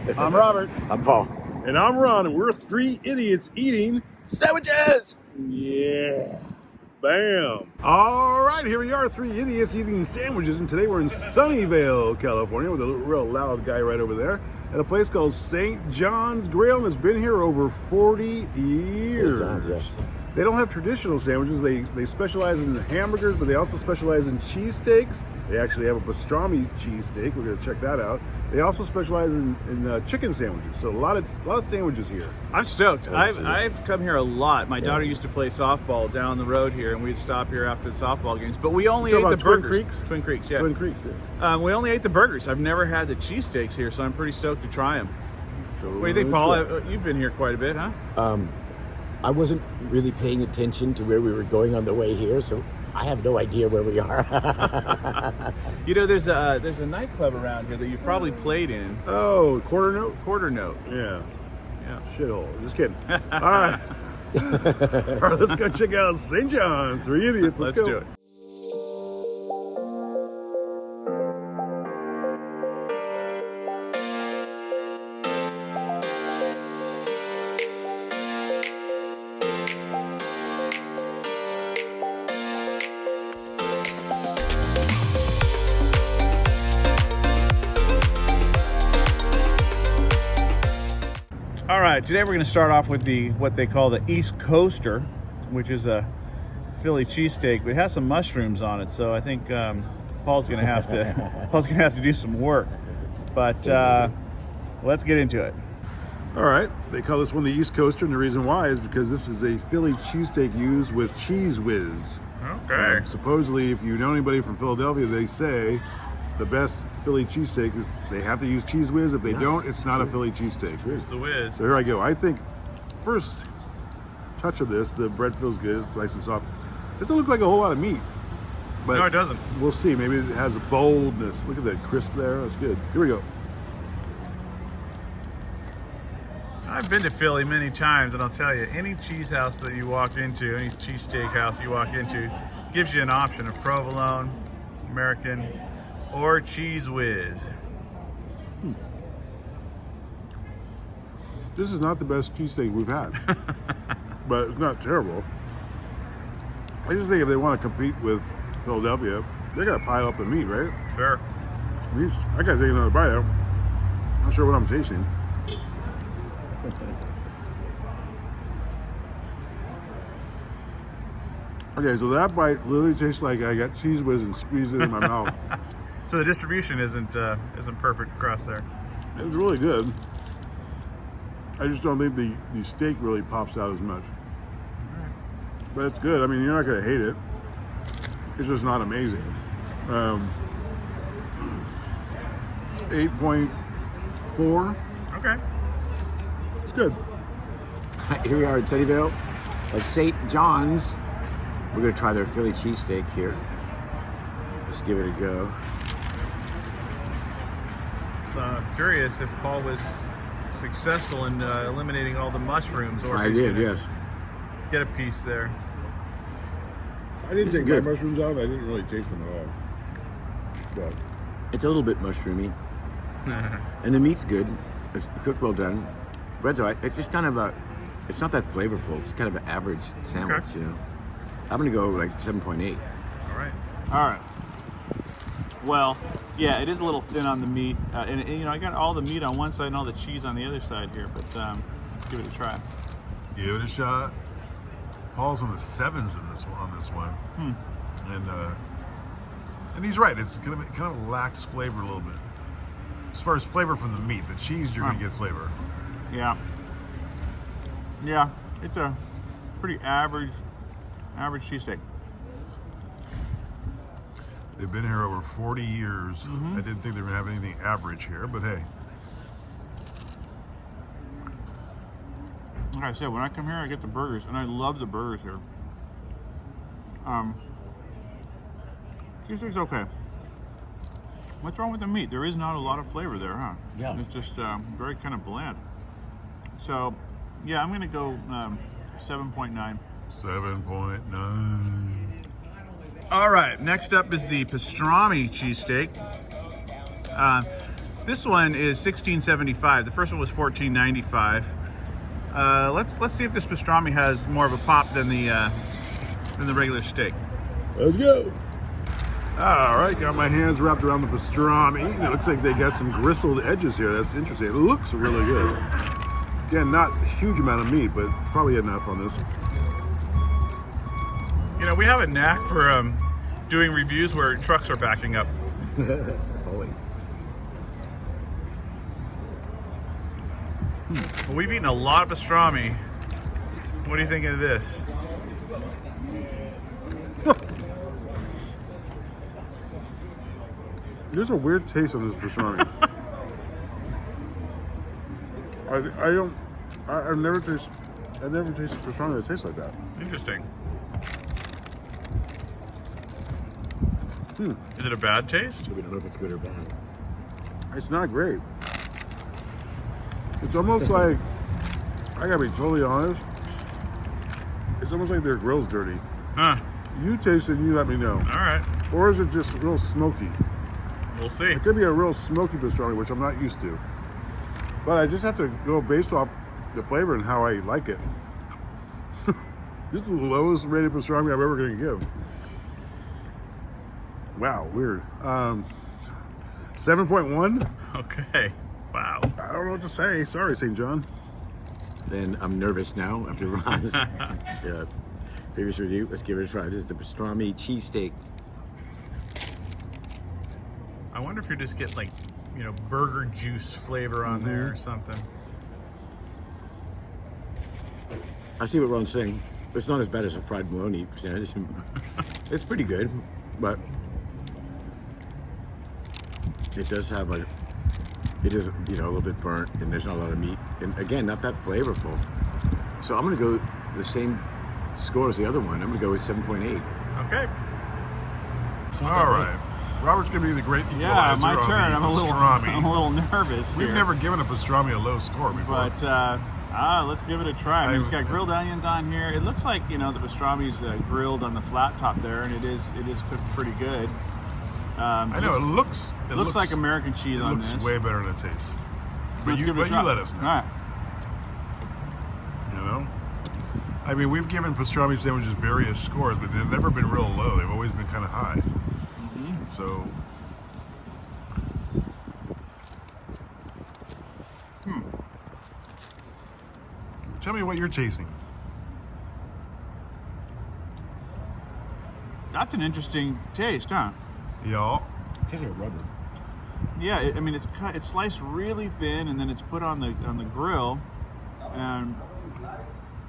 I'm Robert. I'm Paul. And I'm Ron, and we're three idiots eating Sandwiches! Yeah. Bam. All right, here we are, three idiots eating sandwiches, and today we're in Sunnyvale, California, with a real loud guy right over there, at a place called St. John's Grill, and it's been here over 40 years. St. John's, yes. They don't have traditional sandwiches. They specialize in hamburgers, but they also specialize in cheesesteaks. They actually have a pastrami cheesesteak. We're going to check that out. They also specialize in chicken sandwiches. So a lot of sandwiches here. I'm stoked. I've come here a lot. My daughter used to play softball down the road here, and we'd stop here after the softball games. But we only ate the burgers. Twin Creeks, yeah. Twin Creeks, yes. We only ate the burgers. I've never had the cheesesteaks here, so I'm pretty stoked to try them. What do you think, Paul? You've been here quite a bit, huh? I wasn't really paying attention to where we were going on the way here, so I have no idea where we are. You know, there's a nightclub around here that you've probably played in. Oh, Quarter Note? Quarter Note. Yeah. Yeah. Shithole. Just kidding. All right. All right, let's go check out St. John's. Three idiots. Let's go. Do it. All right, today we're going to start off with what they call the East Coaster, which is a Philly cheesesteak, but it has some mushrooms on it, so I think Paul's going to have to do some work. But let's get into it. All right, they call this one the East Coaster, and the reason why is because this is a Philly cheesesteak used with Cheese Whiz. Okay. Supposedly, if you know anybody from Philadelphia, they say the best Philly cheesesteak is they have to use Cheese Whiz. If they don't, it's not a Philly cheesesteak. It's the whiz. So here I go. I think first touch of this, the bread feels good. It's nice and soft. Doesn't look like a whole lot of meat. But No, it doesn't. We'll see. Maybe it has a boldness. Look at that crisp there. That's good. Here we go. I've been to Philly many times, and I'll tell you, any cheese house that you walk into, any cheesesteak house you walk into, gives you an option of provolone, American, or Cheese Whiz. This is not the best cheesesteak we've had, but it's not terrible. I just think if they want to compete with Philadelphia, they got to pile up the meat, right? Sure. I got to take another bite out. Not sure what I'm tasting. Okay, so that bite literally tastes like I got Cheese Whiz and squeezed it in my mouth. So the distribution isn't perfect across there. It's really good. I just don't think the steak really pops out as much. But it's good. I mean, you're not going to hate it. It's just not amazing. 8.4. Okay. It's good. Here we are in Sunnyvale at St. John's. We're going to try their Philly cheesesteak here. Just give it a go. So I'm curious if Paul was successful in eliminating all the mushrooms, or if I he's did, gonna yes. get a piece there. I didn't It's take good. my mushrooms out. I didn't really taste them at all. But It's a little bit mushroomy. And the meat's good. It's cooked well done. Bread's all right. It's just kind of it's not that flavorful. It's kind of an average sandwich, Okay. you know. I'm going to go like 7.8. All right. All right. Well, yeah, it is a little thin on the meat, and you know, I got all the meat on one side and all the cheese on the other side here, but let's give it a try. give it a shot. Paul's on the sevens on this one. And he's right. It's gonna be, kind of lacks flavor a little bit. As far as flavor from the meat, the cheese you're gonna get flavor. Yeah. Yeah, it's a pretty average cheesesteak. They've been here over 40 years. I didn't think they were gonna have anything average here, but hey. Like I said, when I come here, I get the burgers, and I love the burgers here. Cheesesteak's okay. What's wrong with the meat? There is not a lot of flavor there, huh? Yeah. It's just very kind of bland. So, yeah, I'm going to go 7.9. 7.9. All right, next up is the pastrami cheesesteak. This one is $16.75. The first one was $14.95. Let's see if this pastrami has more of a pop than the regular steak. Let's go. All right, got my hands wrapped around the pastrami. It looks like they got some gristled edges here. That's interesting. It looks really good. Again, not a huge amount of meat, but it's probably enough on this. You know, we have a knack for doing reviews where trucks are backing up. Always. Well, we've eaten a lot of pastrami. What do you think of this? There's a weird taste on this pastrami. I've never tasted pastrami that tastes like that. Interesting. Is it a bad taste? We don't know if it's good or bad. It's not great. It's almost like, I gotta be totally honest, it's almost like their grill's dirty. Huh. You taste it and you let me know. All right. Or is it just real smoky? We'll see. It could be a real smoky pastrami, which I'm not used to. But I just have to go based off the flavor and how I like it. This is the lowest rated pastrami I'm ever gonna give. Wow, weird. 7.1? Okay. Wow. I don't know what to say. Sorry, St. John. Then I'm nervous now after Ron's previous review. Let's give it a try. This is the pastrami cheesesteak. I wonder if you just get like, you know, burger juice flavor on there or something. I see what Ron's saying. It's not as bad as a fried bologna percentage. It's pretty good, but it does have a, it is, you know, a little bit burnt, and there's not a lot of meat, and again, not that flavorful. So I'm gonna go the same score as the other one. I'm gonna go with 7.8. Okay. All right. Robert's gonna be the great equalizer. Yeah, my on turn. the I'm a pastrami. little nervous. We've here. never given a pastrami a low score before. But let's give it a try. I mean, it's got grilled onions on here. It looks like, you know, the pastrami's grilled on the flat top there, and it is cooked pretty good. I know it looks like American cheese on this. It looks way better than it tastes. But Let's you give it a shot. let us know. All right. You know, I mean, we've given pastrami sandwiches various scores, but they've never been real low. They've always been kind of high. So. Tell me what you're tasting. That's an interesting taste, huh? Y'all. Tastes like rubber. Yeah, I mean, it's cut, it's sliced really thin, and then it's put on the grill, and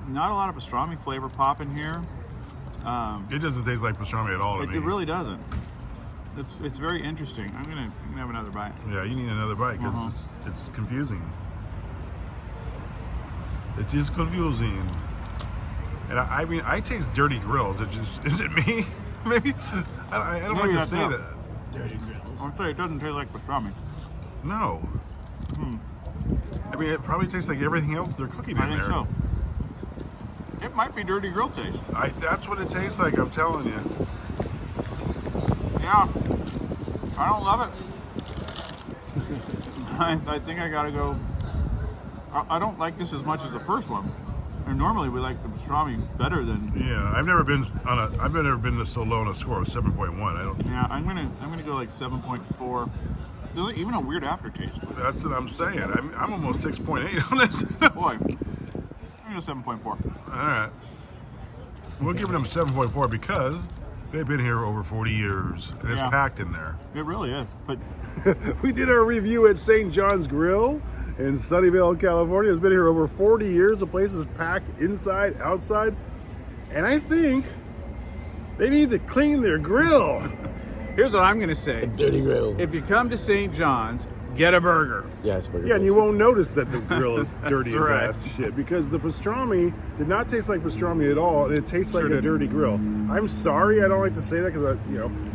not a lot of pastrami flavor pop in here. It doesn't taste like pastrami at all to me. It really doesn't. It's very interesting. I'm gonna have another bite. Yeah, you need another bite because it's confusing. It is confusing. And I mean, I taste dirty grills. Is it me? Maybe I don't like to say that. Dirty grills. I'll say it doesn't taste like pastrami. No. I mean, it probably tastes like everything else they're cooking in I think there. so. It might be dirty grill taste. That's what it tastes like. I'm telling you. Yeah, I don't love it. I think I gotta go. I don't like this as much as the first one. And normally we like the pastrami better than. Yeah, I've never been so low on a score of 7.1. I don't. Yeah, I'm gonna go like 7.4. There's even a weird aftertaste. That's what I'm saying. I'm almost 6.8 on this. Boy, I'm gonna go 7.4. All right. We're giving them 7.4 because they've been here over 40 years, and it's packed in there. It really is. But we did our review at St. John's Grill in Sunnyvale, California. It's been here over 40 years. The place is packed inside, outside, and I think they need to clean their grill. here's what I'm gonna say: Dirty grill. if you come to St. John's, get a burger. Yes, burger. Yeah, and you won't notice that the grill is dirty as right. ass shit because the pastrami did not taste like pastrami at all, and it tastes like a dirty grill. I'm sorry, I don't like to say that because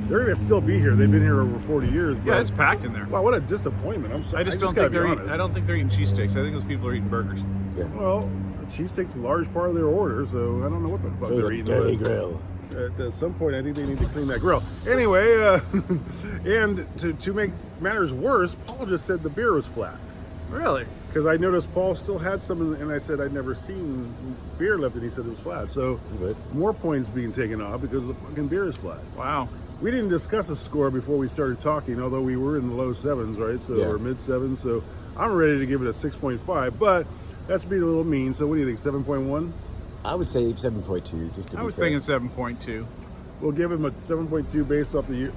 they're gonna still be here. They've been here over 40 years. But, Yeah, it's packed in there. wow, what a disappointment! I'm sorry. I just don't gotta think be they're. honest. I don't think they're eating cheesesteaks. I think those people are eating burgers. Yeah. Well, the cheesesteak's a large part of their order, so I don't know what the fuck So they're the eating. dirty but grill. At some point, I think they need to clean that grill. Anyway, and to make matters worse, Paul just said the beer was flat. Really? Because I noticed Paul still had some, and I said I'd never seen beer left, and he said it was flat. So more points being taken off because the fucking beer is flat. Wow. We didn't discuss a score before we started talking, although we were in the low sevens, right? So or mid sevens. So I'm ready to give it a 6.5, but that's being a little mean. So what do you think? 7.1? I would say 7.2. Just to be I was fair. thinking 7.2. We'll give him a 7.2 based off the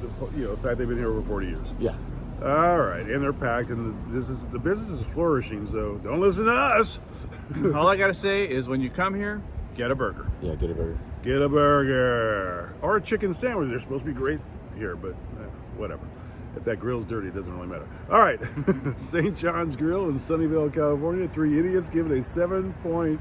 fact they've been here over 40 years. Yeah. All right, and they're packed, and the business is flourishing. So don't listen to us. All I gotta say is, when you come here, get a burger. Yeah, get a burger. Get a burger or a chicken sandwich. They're supposed to be great here, but whatever. If that grill's dirty, it doesn't really matter. All right, St. John's Grill in Sunnyvale, California. 3 idiots give it a 7.2.